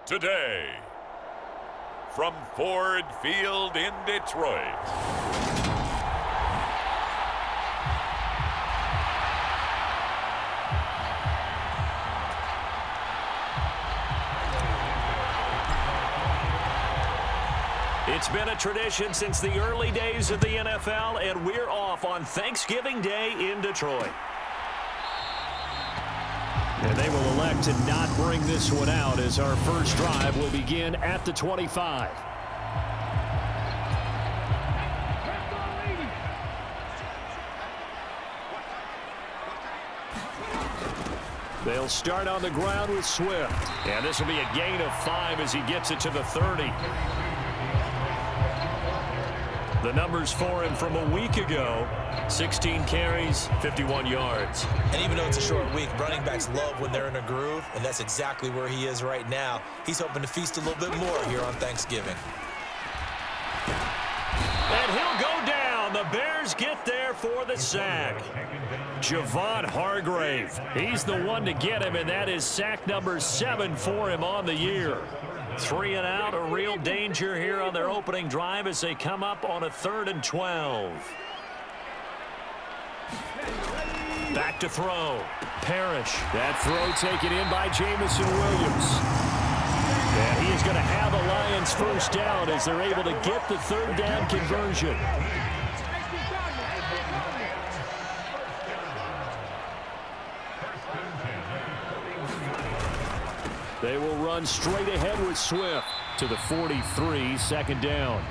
today, from Ford Field in Detroit, it's been a tradition since the early days of the NFL, and we're off on Thanksgiving Day in Detroit. And they will elect to not bring this one out as our first drive will begin at the 25. They'll start on the ground with Swift. And this will be a gain of 5 as he gets it to the 30. The numbers for him from a week ago, 16 carries, 51 yards. And even though it's a short week, running backs love when they're in a groove, and that's exactly where he is right now. He's hoping to feast a little bit more here on Thanksgiving. And he'll go down. The Bears get there for the sack. Javon Hargrave. He's the one to get him, and that is sack number 7 for him on the year. 3 and out, a real danger here on their opening drive as they come up on a 3rd and 12. Back to throw. Parrish. That throw taken in by Jamison Williams. And he is going to have a Lions first down as they're able to get the 3rd down conversion. They will run straight ahead with Swift to the 43, 2nd down.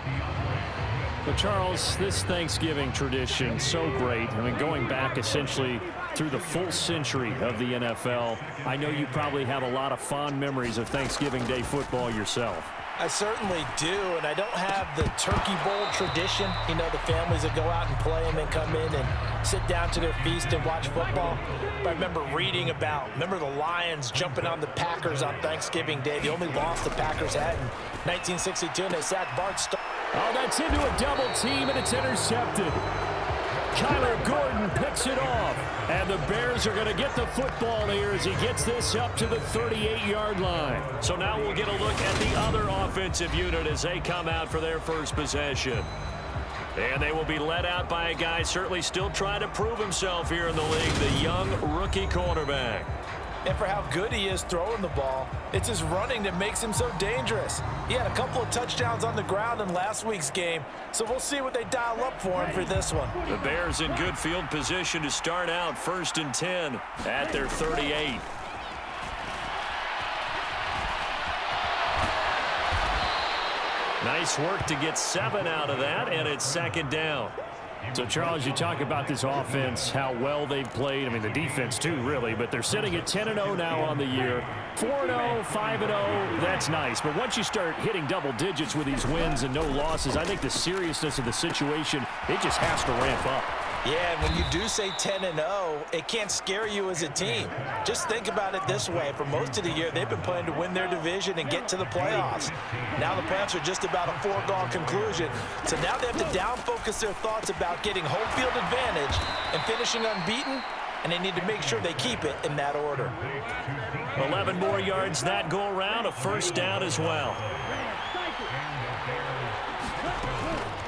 But Charles, this Thanksgiving tradition, so great. I mean, going back essentially through the full century of the NFL, I know you probably have a lot of fond memories of Thanksgiving Day football yourself. I certainly do, and I don't have the turkey bowl tradition. You know, the families that go out and play and then come in and sit down to their feast and watch football. But I remember reading about, the Lions jumping on the Packers on Thanksgiving Day. The only loss the Packers had in 1962, and they sacked Bart Starr. Oh, that's into a double team, and it's intercepted. Kyler Gordon picks it off, and the Bears are going to get the football here as he gets this up to the 38-yard line. So now we'll get a look at the other offensive unit as they come out for their first possession. And they will be led out by a guy certainly still trying to prove himself here in the league, the young rookie quarterback. And for how good he is throwing the ball, it's his running that makes him so dangerous. He had a couple of touchdowns on the ground in last week's game, so we'll see what they dial up for him for this one. The Bears in good field position to start out 1st and 10 at their 38. Nice work to get 7 out of that, and it's 2nd down. So, Charles, you talk about this offense, how well they've played. I mean, the defense, too, really. But they're sitting at 10-0 now on the year. 4-0, 5-0, that's nice. But once you start hitting double digits with these wins and no losses, I think the seriousness of the situation, it just has to ramp up. Yeah, and when you do say 10-0, it can't scare you as a team. Just think about it this way. For most of the year, they've been playing to win their division and get to the playoffs. Now the playoffs are just about a foregone conclusion. So now they have to down-focus their thoughts about getting home field advantage and finishing unbeaten, and they need to make sure they keep it in that order. 11 more yards that go around, a 1st down as well.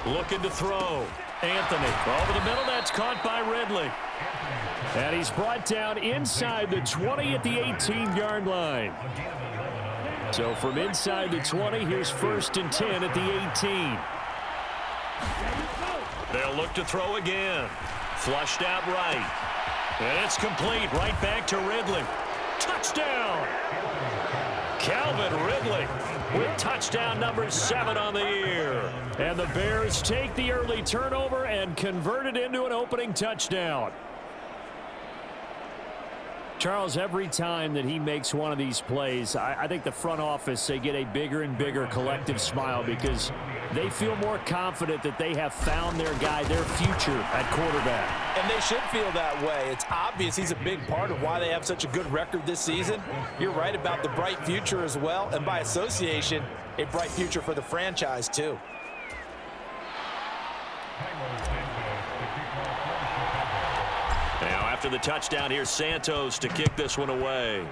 Looking to throw. Anthony over the middle. That's caught by Ridley. And he's brought down inside the 20 at the 18-yard line. So from inside the 20, here's 1st and 10 at the 18. They'll look to throw again. Flushed out right. And it's complete right back to Ridley. Touchdown! Calvin Ridley with touchdown number 7 on the year. And the Bears take the early turnover and convert it into an opening touchdown. Charles, every time that he makes one of these plays, I think the front office, they get a bigger and bigger collective smile because they feel more confident that they have found their guy, their future at quarterback. And they should feel that way. It's obvious he's a big part of why they have such a good record this season. You're right about the bright future as well, and by association, a bright future for the franchise too. Now after the touchdown, here's Santos to kick this one away.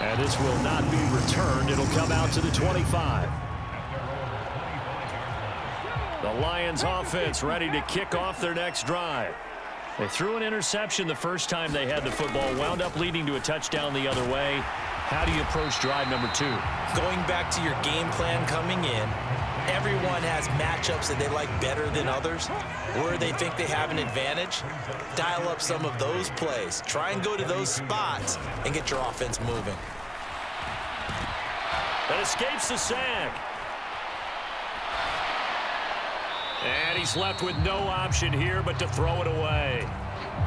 And this will not be returned. It'll come out to the 25. The Lions offense ready to kick off their next drive. They threw an interception the first time they had the football, wound up leading to a touchdown the other way. How do you approach drive number 2? Going back to your game plan coming in, everyone has matchups that they like better than others, where they think they have an advantage. Dial up some of those plays. Try and go to those spots and get your offense moving. That escapes the sack. And he's left with no option here but to throw it away.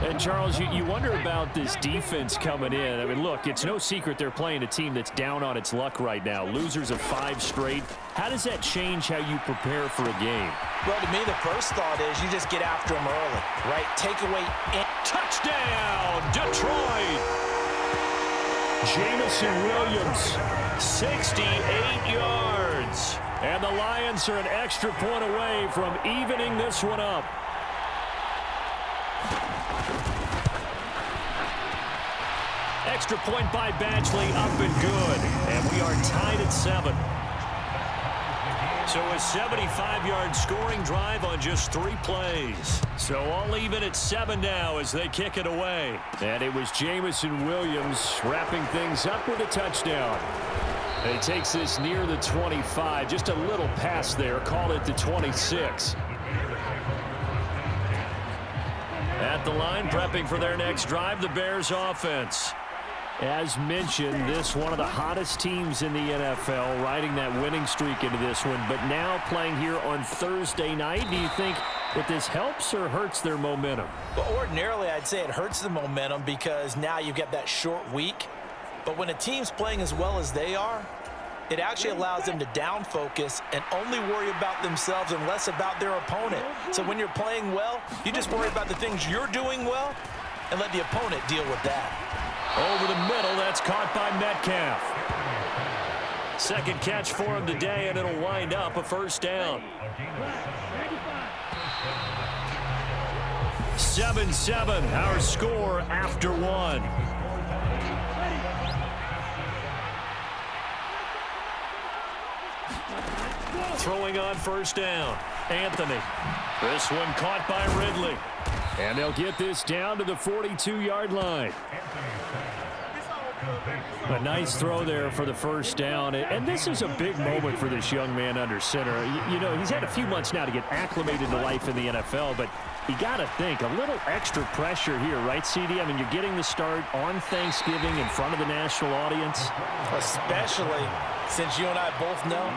And, Charles, you wonder about this defense coming in. I mean, look, it's no secret they're playing a team that's down on its luck right now. Losers of 5 straight. How does that change how you prepare for a game? Well, to me, the first thought is you just get after them early, right? Take away. Touchdown, Detroit! Jamison Williams, 68 yards. And the Lions are an extra point away from evening this one up. Extra point by Badgley, up and good. And we are tied at 7. So a 75-yard scoring drive on just 3 plays. So all even at 7 now as they kick it away. And it was Jamison Williams wrapping things up with a touchdown. And he takes this near the 25. Just a little pass there. Call it the 26. At the line, prepping for their next drive, the Bears offense. As mentioned, this one of the hottest teams in the NFL, riding that winning streak into this one, but now playing here on Thursday night. Do you think that this helps or hurts their momentum? Well, ordinarily, I'd say it hurts the momentum because now you've got that short week. But when a team's playing as well as they are, it actually allows them to down focus and only worry about themselves and less about their opponent. So when you're playing well, you just worry about the things you're doing well and let the opponent deal with that. Over the middle, that's caught by Metcalf. Second catch for him today, and it'll wind up a first down. 7-7, our score after 1. Throwing on first down, Anthony. This one caught by Ridley. And they'll get this down to the 42-yard line. A nice throw there for the first down. And this is a big moment for this young man under center. You know, he's had a few months now to get acclimated to life in the NFL, but you got to think, a little extra pressure here, right, CD? I mean, you're getting the start on Thanksgiving in front of the national audience. Especially since you and I both know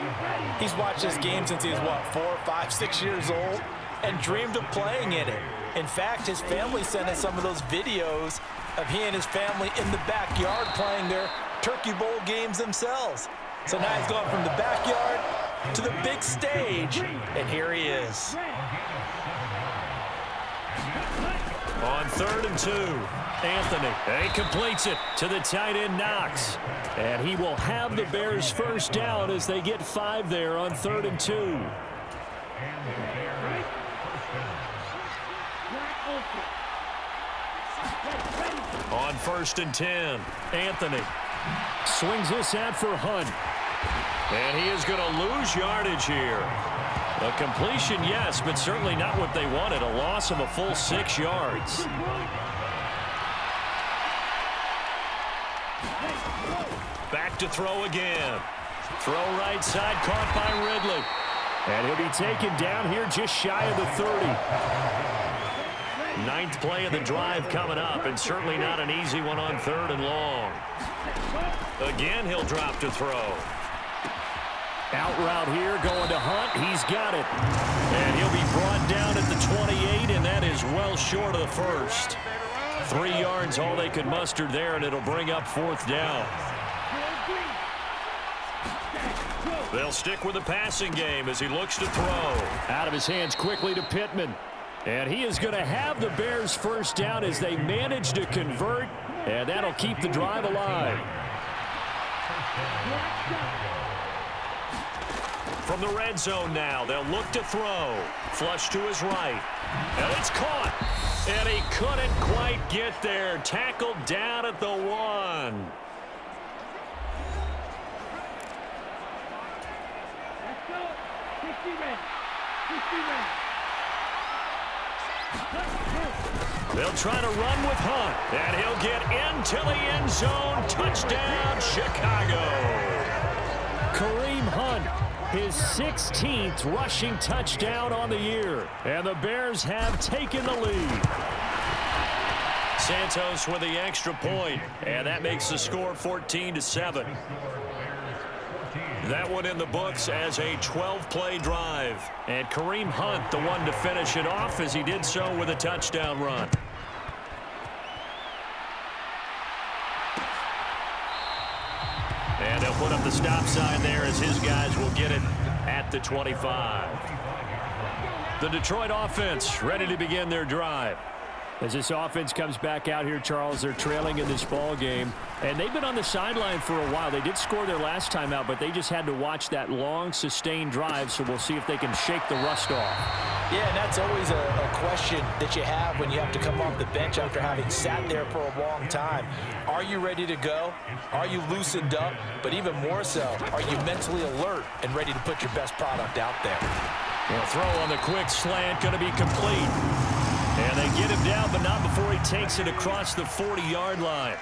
he's watched this game since he was, what, 4, 5, 6 years old and dreamed of playing in it. In fact, his family sent us some of those videos of he and his family in the backyard playing their Turkey Bowl games themselves. So now he's gone from the backyard to the big stage, and here he is. On 3rd and 2, Anthony. He completes it to the tight end, Knox. And he will have the Bears first down as they get 5 there on 3rd and 2. On 1st and 10, Anthony swings this out for Hunt. And he is going to lose yardage here. A completion, yes, but certainly not what they wanted. A loss of a full 6 yards. Back to throw again. Throw right side, caught by Ridley. And he'll be taken down here just shy of the 30. 9th play of the drive coming up, and certainly not an easy one on 3rd and long. Again, he'll drop to throw. Out route here, going to Hunt. He's got it. And he'll be brought down at the 28, and that is well short of the first. 3 yards, all they could muster there, and it'll bring up 4th down. They'll stick with the passing game as he looks to throw. Out of his hands quickly to Pittman. And he is going to have the Bears first down as they manage to convert, and that'll keep the drive alive. From the red zone now, they'll look to throw. Flush to his right. And it's caught. And he couldn't quite get there. Tackled down at the 1. They'll try to run with Hunt, and he'll get into the end zone. Touchdown, Chicago. Kareem Hunt, his 16th rushing touchdown on the year, and the Bears have taken the lead. Santos with the extra point, and that makes the score 14-7. That one in the books as a 12-play drive. And Kareem Hunt, the one to finish it off as he did so with a touchdown run. And they'll put up the stop sign there as his guys will get it at the 25. The Detroit offense ready to begin their drive. As this offense comes back out here, Charles, they're trailing in this ball game, and they've been on the sideline for a while. They did score their last time out, but they just had to watch that long, sustained drive, so we'll see if they can shake the rust off. Yeah, and that's always a question that you have when you have to come off the bench after having sat there for a long time. Are you ready to go? Are you loosened up? But even more so, are you mentally alert and ready to put your best product out there? Well, throw on the quick slant, going to be complete. And they get him down, but not before he takes it across the 40-yard line.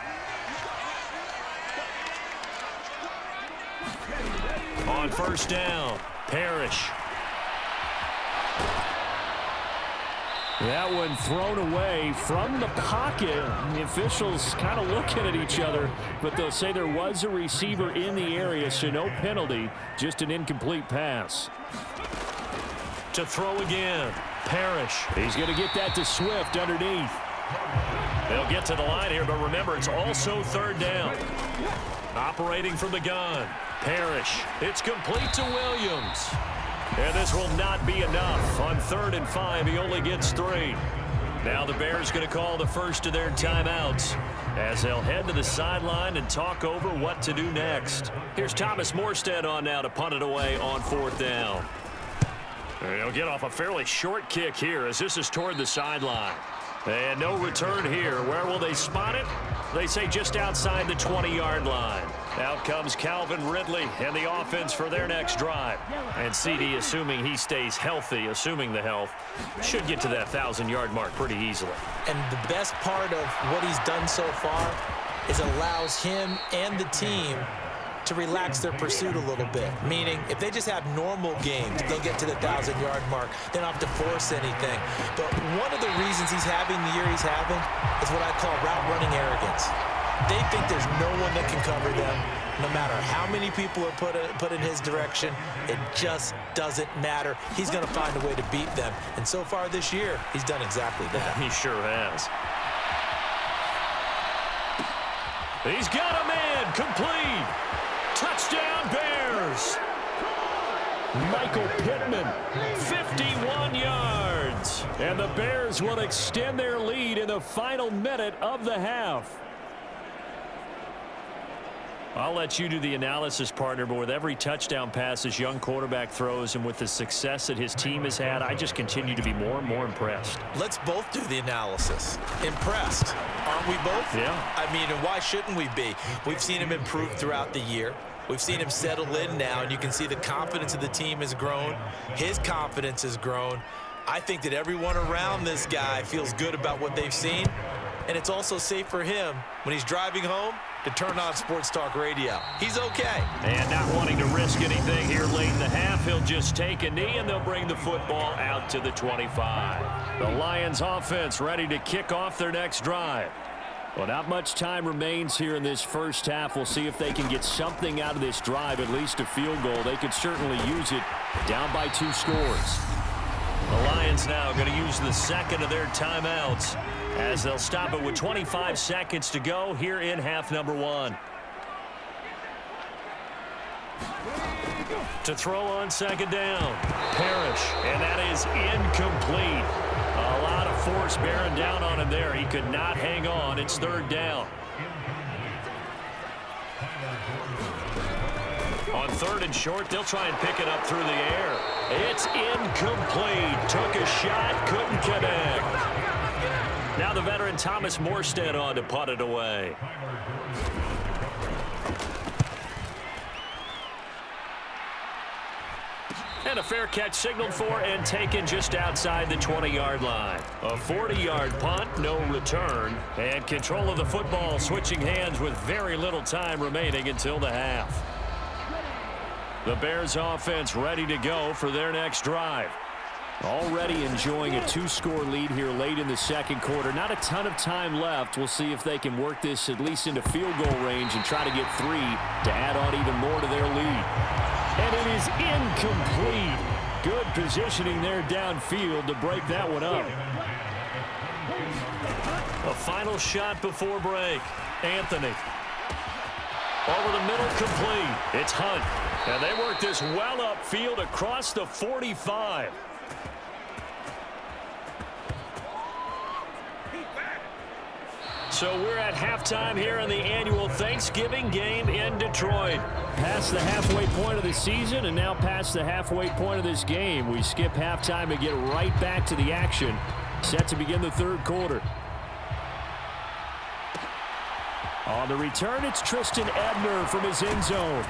On first down, Parrish. That one thrown away from the pocket. The officials kind of looking at each other, but they'll say there was a receiver in the area, so no penalty, just an incomplete pass. To throw again, Parrish. He's going to get that to Swift underneath. They'll get to the line here, but remember, it's also third down. Operating from the gun, Parrish. It's complete to Williams. And this will not be enough. On 3rd and 5, he only gets 3. Now the Bears going to call the first of their timeouts as they'll head to the sideline and talk over what to do next. Here's Thomas Morstead on now to punt it away on 4th down. They'll get off a fairly short kick here as this is toward the sideline. And no return here. Where will they spot it? They say just outside the 20-yard line. Out comes Calvin Ridley and the offense for their next drive. And CD, assuming he stays healthy, assuming the health, should get to that 1,000-yard mark pretty easily. And the best part of what he's done so far is allows him and the team to relax their pursuit a little bit. Meaning, if they just have normal games, they'll get to the 1,000-yard mark. They don't have to force anything. But one of the reasons he's having the year he's having is what I call route-running arrogance. They think there's no one that can cover them. No matter how many people are put in his direction, it just doesn't matter. He's going to find a way to beat them. And so far this year, he's done exactly that. He sure has. He's got a man complete. Touchdown, Bears. Michael Pittman, 51 yards. And the Bears will extend their lead in the final minute of the half. I'll let you do the analysis, partner, but with every touchdown pass this young quarterback throws and with the success that his team has had, I just continue to be more and more impressed. Let's both do the analysis. Impressed, aren't we both? Yeah. I mean, and why shouldn't we be? We've seen him improve throughout the year. We've seen him settle in now, and you can see the confidence of the team has grown. His confidence has grown. I think that everyone around this guy feels good about what they've seen, and it's also safe for him when he's driving home to turn on Sports Talk Radio. He's okay. And not wanting to risk anything here late in the half, he'll just take a knee, and they'll bring the football out to the 25. The Lions offense ready to kick off their next drive. Well, not much time remains here in this first half. We'll see if they can get something out of this drive, at least a field goal. They could certainly use it down by 2 scores. The Lions now going to use the second of their timeouts as they'll stop it with 25 seconds to go here in half number 1. To throw on second down, Parrish, and that is incomplete. A lot of force bearing down on him there. He could not hang on. It's 3rd down. On 3rd and short, they'll try and pick it up through the air. It's incomplete. Took a shot, couldn't connect. Now the veteran Thomas Morstead on to punt it away. And a fair catch signaled for and taken just outside the 20-yard line. A 40-yard punt, no return. And control of the football switching hands with very little time remaining until the half. The Bears offense ready to go for their next drive. Already enjoying a 2-score lead here late in the second quarter. Not a ton of time left. We'll see if they can work this at least into field goal range and try to get 3 to add on even more to their lead. And it is incomplete. Good positioning there downfield to break that one up. A final shot before break. Anthony. Over the middle, complete. It's Hunt. And they work this well upfield across the 45. So we're at halftime here in the annual Thanksgiving game in Detroit. Past the halfway point of the season and now past the halfway point of this game. We skip halftime and get right back to the action. Set to begin the third quarter. On the return, it's Tristan Ebner from his end zone.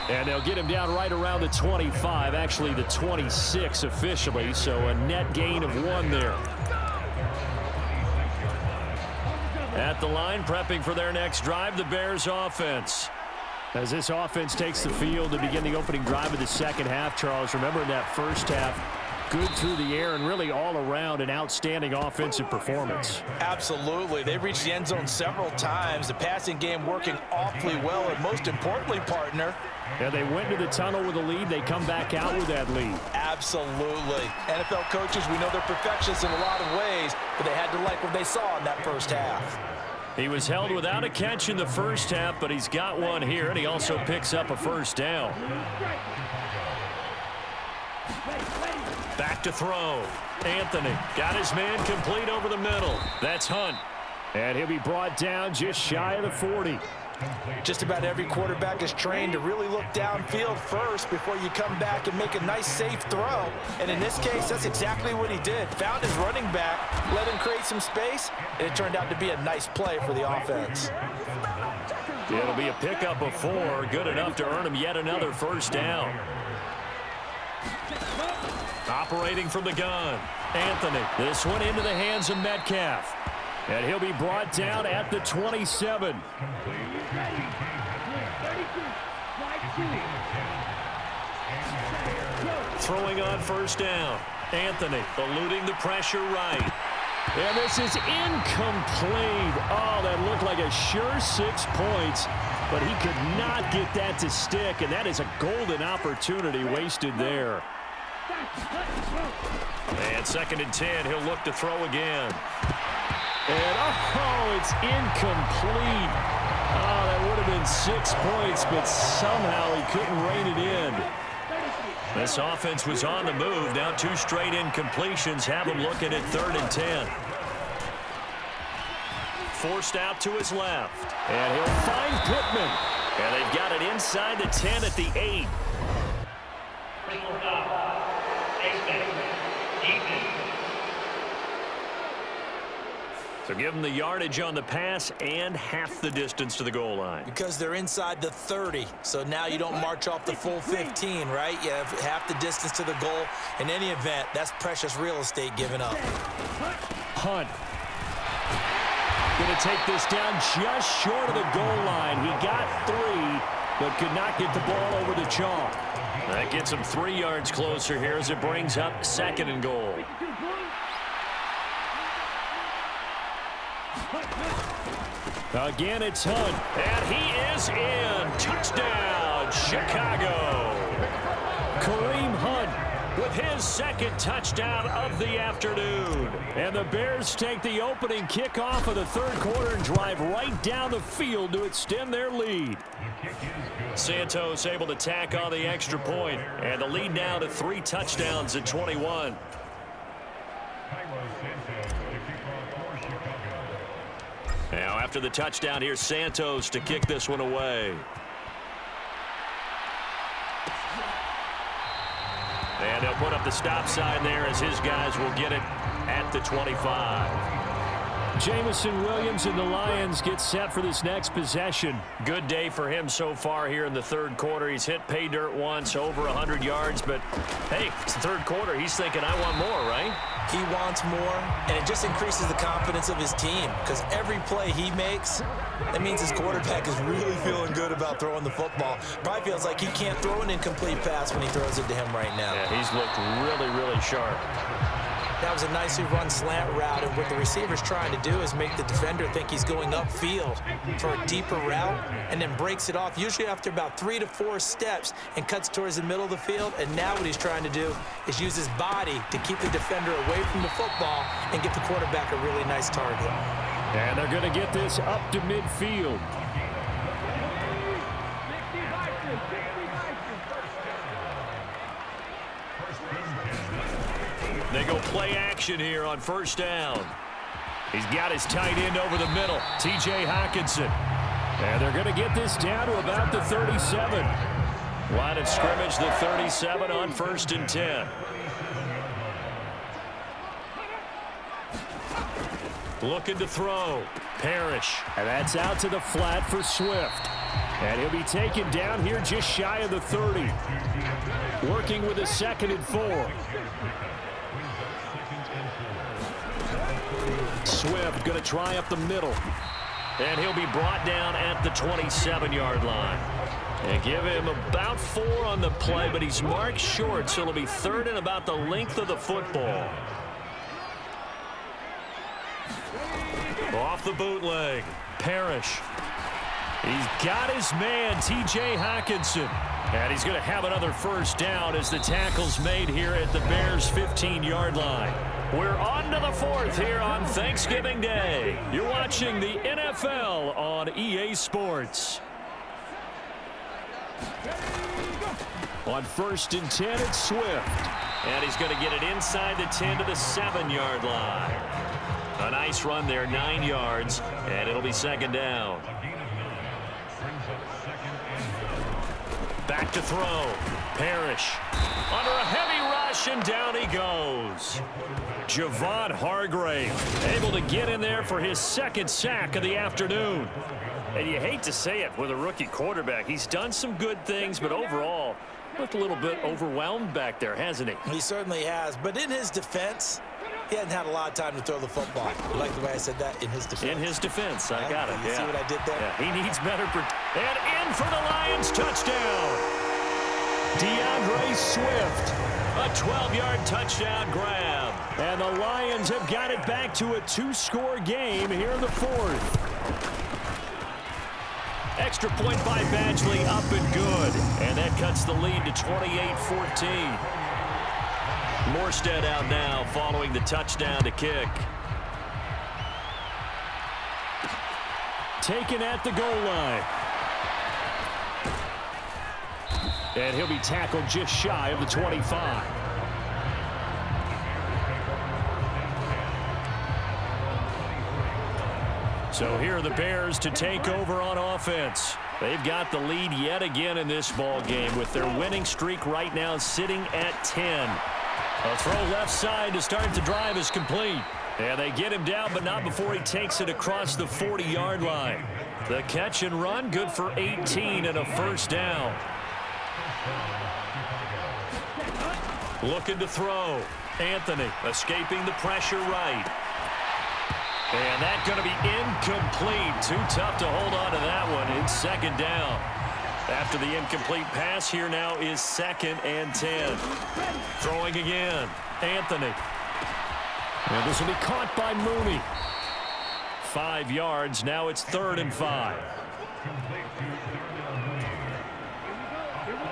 And they'll get him down right around the 25, actually the 26 officially, so a net gain of 1 there. At the line, prepping for their next drive, the Bears offense. As this offense takes the field to begin the opening drive of the second half, Charles, remember in that first half, good through the air and really all around an outstanding offensive performance. Absolutely. They reached the end zone several times. The passing game working awfully well, and most importantly, partner. Yeah, they went to the tunnel with a lead. They come back out with that lead. Absolutely. NFL coaches, we know they're perfectionists in a lot of ways, but they had to like what they saw in that first half. He was held without a catch in the first half, but he's got one here, and he also picks up a first down. Back to throw. Anthony got his man complete over the middle. That's Hunt. And he'll be brought down just shy of the 40. Just about every quarterback is trained to really look downfield first before you come back and make a nice, safe throw. And in this case, that's exactly what he did. Found his running back, let him create some space, and it turned out to be a nice play for the offense. It'll be a pickup of 4, good enough to earn him yet another first down. Operating from the gun, Anthony. This one into the hands of Metcalf. And he'll be brought down at the 27. Throwing on first down. Anthony eluding the pressure right. And this is incomplete. Oh, that looked like a sure 6 points, but he could not get that to stick, and that is a golden opportunity wasted there. And 2nd and 10, he'll look to throw again. And, oh, it's incomplete. Oh, that would have been 6 points, but somehow he couldn't rein it in. This offense was on the move. Now 2 straight incompletions have him looking at 3rd and 10. Forced out to his left. And he'll find Pittman. And they've got it inside the 10 at the 8. So give them the yardage on the pass and half the distance to the goal line. Because they're inside the 30, so now you don't march off the full 15, right? You have half the distance to the goal. In any event, that's precious real estate given up. Hunt. Going to take this down just short of the goal line. He got 3, but could not get the ball over the chalk. That gets him 3 yards closer here as it brings up 2nd and goal. Again, it's Hunt, and he is in. Touchdown, Chicago. Kareem Hunt with his 2nd touchdown of the afternoon. And the Bears take the opening kickoff of the 3rd quarter and drive right down the field to extend their lead. Santos able to tack on the extra point, and the lead now to 3 touchdowns at 21. Now after the touchdown, here's Santos to kick this one away. And they'll put up the stop sign there as his guys will get it at the 25. Jamison Williams and the Lions get set for this next possession. Good day for him so far here in the third quarter. He's hit pay dirt once, over 100 yards, but hey, it's the third quarter. He's thinking, I want more, right? He wants more, and it just increases the confidence of his team because every play he makes, that means his quarterback is really feeling good about throwing the football. Probably feels like he can't throw an incomplete pass when he throws it to him right now. Yeah, he's looked really, really sharp. That was a nicely run slant route, and what the receiver's trying to do is make the defender think he's going upfield for a deeper route and then breaks it off, usually after about 3 to 4 steps, and cuts towards the middle of the field. And now what he's trying to do is use his body to keep the defender away from the football and get the quarterback a really nice target. And they're going to get this up to midfield. They go play action here on first down. He's got his tight end over the middle, T.J. Hockenson. And they're going to get this down to about the 37. Line of scrimmage, the 37 on 1st and 10. Looking to throw. Parrish. And that's out to the flat for Swift. And he'll be taken down here just shy of the 30. Working with a 2nd and 4. Swift going to try up the middle. And he'll be brought down at the 27-yard line. And give him about 4 on the play, but he's marked short, so it'll be 3rd and about the length of the football. Off the bootleg, Parrish. He's got his man, T.J. Hockenson. And he's going to have another first down as the tackle's made here at the Bears' 15-yard line. We're on to the 4th here on Thanksgiving Day. You're watching the NFL on EA Sports. On 1st and 10, it's Swift. And he's going to get it inside the 10 to the 7-yard line. A nice run there, 9 yards, and it'll be 2nd down. Back to throw. Parrish under a heavy rush, and down he goes. Javon Hargrave able to get in there for his 2nd sack of the afternoon. And you hate to say it with a rookie quarterback. He's done some good things, but overall looked a little bit overwhelmed back there, hasn't he? He certainly has, but in his defense, he hasn't had a lot of time to throw the football. You like the way I said that? In his defense. In his defense, I got it. You see what I did there? Yeah, he needs better. And in for the Lions touchdown. DeAndre Swift, a 12-yard touchdown grab. And the Lions have got it back to a 2-score game here in the 4th. Extra point by Badgley, up and good. And that cuts the lead to 28-14. Morstead out now following the touchdown to kick. Taken at the goal line. And he'll be tackled just shy of the 25. So here are the Bears to take over on offense. They've got the lead yet again in this ball game with their winning streak right now sitting at 10. A throw left side to start the drive is complete. And they get him down, but not before he takes it across the 40-yard line. The catch and run, good for 18 and a first down. Looking to throw. Anthony escaping the pressure right. And that's going to be incomplete. Too tough to hold on to that one. It's 2nd down. After the incomplete pass, here now is 2nd and 10. Throwing again. Anthony. And this will be caught by Mooney. 5 yards. Now it's 3rd and 5.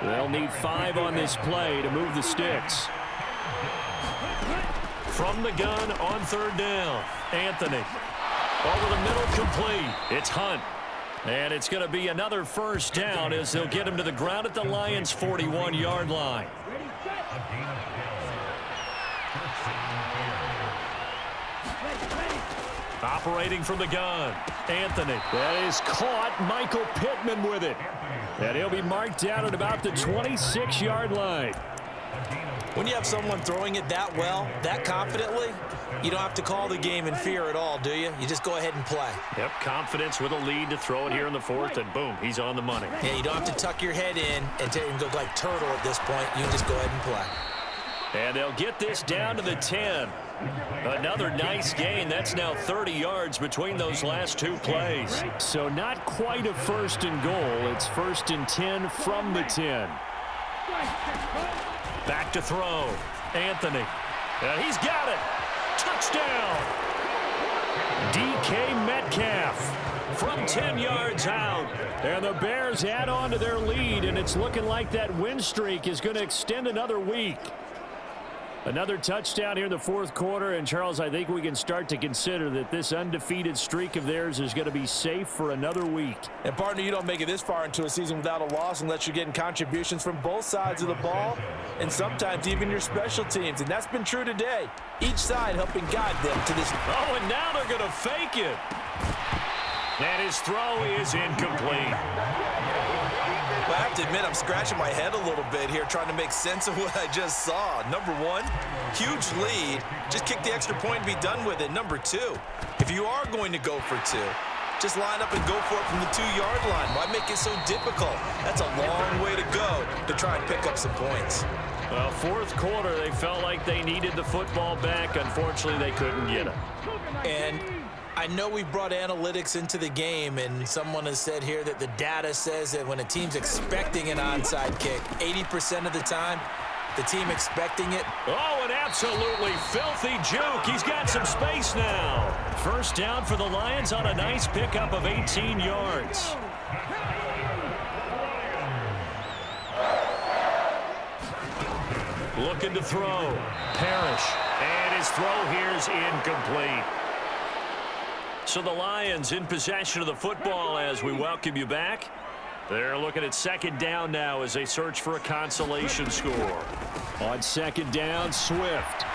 They'll need 5 on this play to move the sticks. From the gun on 3rd down. Anthony. Over the middle, complete. It's Hunt. And it's going to be another first down as they'll get him to the ground at the Lions' 41-yard line. Operating from the gun. Anthony. That is caught. Michael Pittman with it. And he'll be marked down at about the 26-yard line. When you have someone throwing it that well, that confidently, you don't have to call the game in fear at all, do you? You just go ahead and play. Yep, confidence with a lead to throw it here in the fourth, and boom, he's on the money. Yeah, you don't have to tuck your head in and go like turtle at this point. You just go ahead and play. And they'll get this down to the 10. Another nice gain. That's now 30 yards between those last two plays. So not quite a first and goal. It's first and 10 from the 10. Back to throw. Anthony. And he's got it. Touchdown. DK Metcalf from 10 yards out. And the Bears add on to their lead, and it's looking like that win streak is going to extend another week. Another touchdown here in the fourth quarter, and Charles, I think we can start to consider that this undefeated streak of theirs is going to be safe for another week. And partner, you don't make it this far into a season without a loss unless you're getting contributions from both sides of the ball and sometimes even your special teams, and that's been true today. Each side helping guide them to this. Oh, and now they're going to fake it. And his throw is incomplete. Well, I have to admit, I'm scratching my head a little bit here trying to make sense of what I just saw. Number one, huge lead. Just kick the extra point and be done with it. Number two, if you are going to go for two, just line up and go for it from the 2-yard line. Why make it so difficult? That's a long way to go to try and pick up some points. Well, fourth quarter, they felt like they needed the football back. Unfortunately, they couldn't get it. And I know we've brought analytics into the game, and someone has said here that the data says that when a team's expecting an onside kick, 80% of the time, the team expecting it. Oh, an absolutely filthy juke. He's got some space now. First down for the Lions on a nice pickup of 18 yards. Looking to throw. Parrish. And his throw here is incomplete. So the Lions in possession of the football as we welcome you back. They're looking at second down now as they search for a consolation score. On second down, Swift.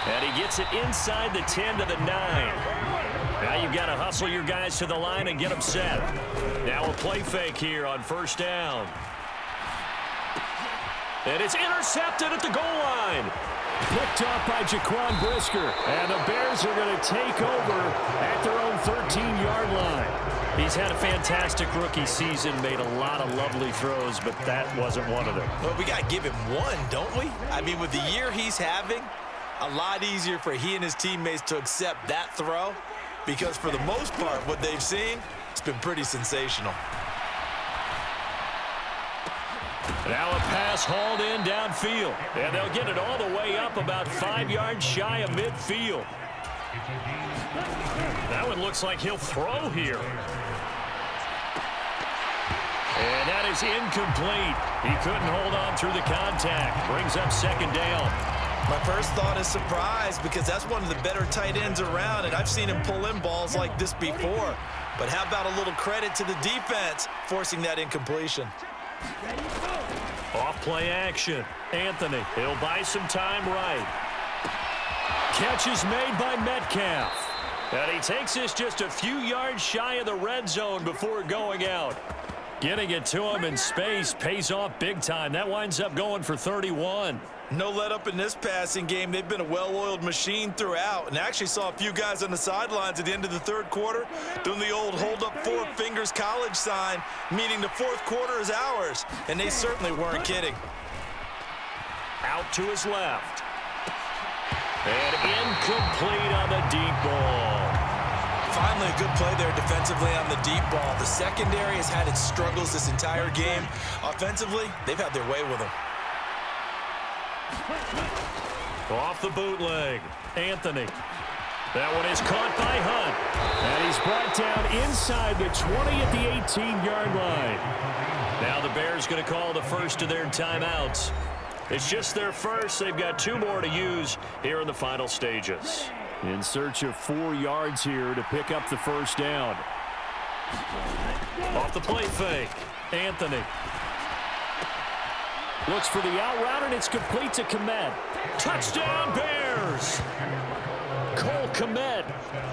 And he gets it inside the 10 to the 9. Now you've got to hustle your guys to the line and get them set. Now a play fake here on first down. And it's intercepted at the goal line. Picked off by Jaquan Brisker. And the Bears are going to take over at their own 13-yard line. He's had a fantastic rookie season, made a lot of lovely throws, but that wasn't one of them. Well, we got to give him one, don't we? I mean, with the year he's having, a lot easier for he and his teammates to accept that throw because for the most part, what they've seen, it's been pretty sensational. Now a pass hauled in downfield. And they'll get it all the way up about 5 yards shy of midfield. That one looks like he'll throw here. And that is incomplete. He couldn't hold on through the contact. Brings up second down. My first thought is surprise because that's one of the better tight ends around, and I've seen him pull in balls like this before. But how about a little credit to the defense forcing that incompletion? Off play action. Anthony, he'll buy some time right. Catch is made by Metcalf. And he takes this just a few yards shy of the red zone before going out. Getting it to him in space pays off big time. That winds up going for 31. No let up in this passing game. They've been a well-oiled machine throughout, and actually saw a few guys on the sidelines at the end of the third quarter doing the old hold up 4 fingers college sign, meaning the fourth quarter is ours, and they certainly weren't kidding. Out to his left. And incomplete on the deep ball. Finally, a good play there defensively on the deep ball. The secondary has had its struggles this entire game. Offensively, they've had their way with them. Off the bootleg. Anthony. That one is caught by Hunt. And he's brought down inside the 20 at the 18-yard line. Now the Bears going to call the first of their timeouts. It's just their first. They've got 2 more to use here in the final stages. In search of 4 yards here to pick up the first down. Off the play fake. Anthony. Looks for the out route, and it's complete to Kmet. Touchdown, Bears! Cole Kmet,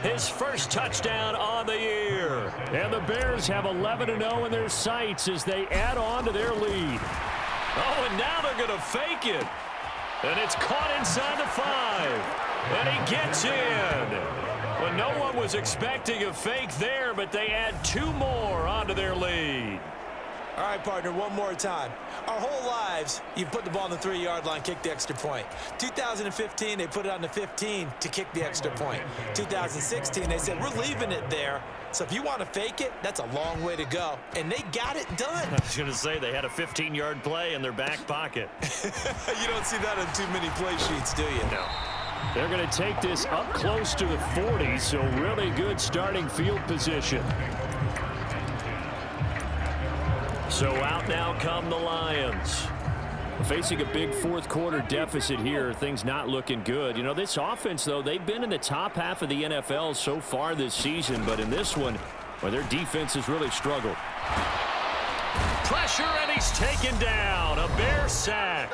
his first touchdown on the year. And the Bears have 11-0 in their sights as they add on to their lead. Oh, and now they're going to fake it. And it's caught inside the 5. And he gets in. Well, no one was expecting a fake there, but they add 2 more onto their lead. All right, partner, one more time. Our whole lives, you put the ball on the 3-yard line, kick the extra point. 2015, they put it on the 15 to kick the extra point. 2016, they said, we're leaving it there. So if you want to fake it, that's a long way to go. And they got it done. I was going to say they had a 15-yard play in their back pocket. You don't see that on too many play sheets, do you? No. They're going to take this up close to the 40, so really good starting field position. So out now come the Lions. Facing a big fourth-quarter deficit here, things not looking good. You know, this offense, though, they've been in the top half of the NFL so far this season, but in this one, well, their defense has really struggled. Pressure, and he's taken down. A Bear sack.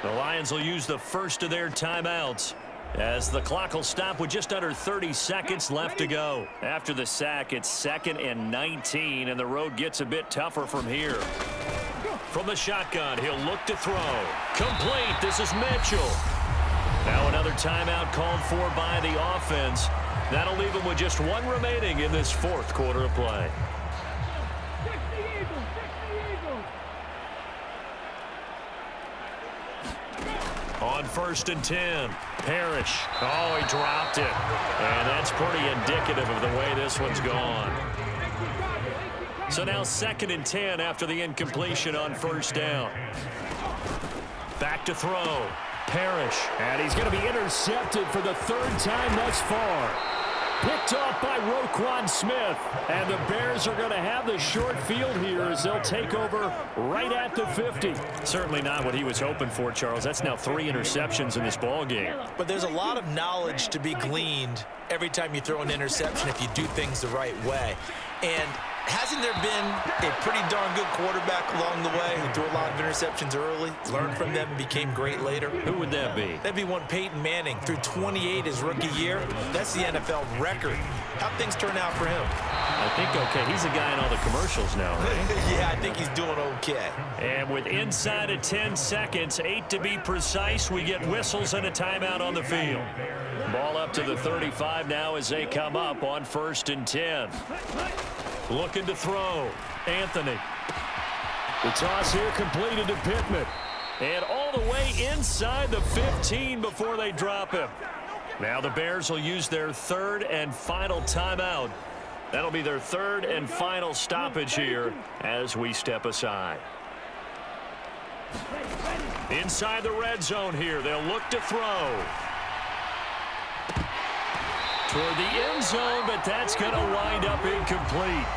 The Lions will use the first of their timeouts as the clock will stop with just under 30 seconds left to go. After the sack, it's 2nd and 19, and the road gets a bit tougher from here. From the shotgun, he'll look to throw. Complete. This is Mitchell. Now another timeout called for by the offense. That'll leave him with just 1 remaining in this fourth quarter of play. On 1st and 10, Parrish. Oh, he dropped it. And that's pretty indicative of the way this one's gone. So now 2nd and 10 after the incompletion on 1st down. Back to throw. Parrish. And he's going to be intercepted for the 3rd time thus far. Picked off by Roquan Smith. And the Bears are going to have the short field here as they'll take over right at the 50. Certainly not what he was hoping for, Charles. That's now 3 interceptions in this ball game. But there's a lot of knowledge to be gleaned every time you throw an interception if you do things the right way. And hasn't there been a pretty darn good quarterback along the way who threw a lot of interceptions early, learned from them, and became great later? Who would that be? That'd be one Peyton Manning. Threw 28 his rookie year. That's the NFL record. How'd things turn out for him? I think okay. He's the guy in all the commercials now, right? Yeah, I think he's doing okay. And with inside of 10 seconds, 8 to be precise, we get whistles and a timeout on the field. Ball up to the 35 now as they come up on 1st and 10. Looking to throw. Anthony. The toss here completed to Pittman. And all the way inside the 15 before they drop him. Now the Bears will use their 3rd and final timeout. That'll be their 3rd and final stoppage here as we step aside. Inside the red zone here, they'll look to throw. Toward the end zone, but that's going to wind up incomplete.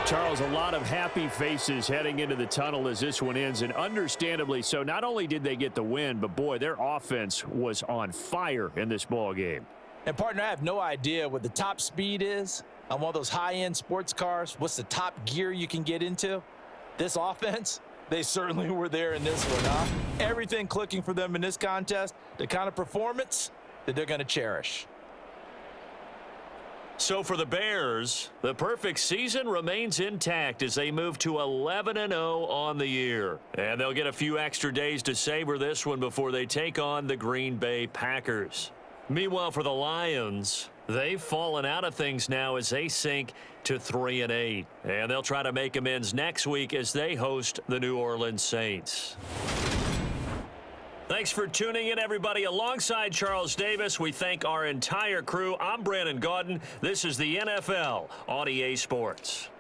Charles, a lot of happy faces heading into the tunnel as this one ends, and understandably so. Not only did they get the win, but boy, their offense was on fire in this ball game. And partner, I have no idea what the top speed is on one of those high-end sports cars. What's the top gear you can get into? This offense, they certainly were there in this one, huh? Everything clicking for them in this contest, the kind of performance that they're going to cherish. So for the Bears, the perfect season remains intact as they move to 11-0 on the year. And they'll get a few extra days to savor this one before they take on the Green Bay Packers. Meanwhile, for the Lions, they've fallen out of things now as they sink to 3-8. And they'll try to make amends next week as they host the New Orleans Saints. Thanks for tuning in, everybody. Alongside Charles Davis, we thank our entire crew. I'm Brandon Gaudin. This is the NFL on EA Sports.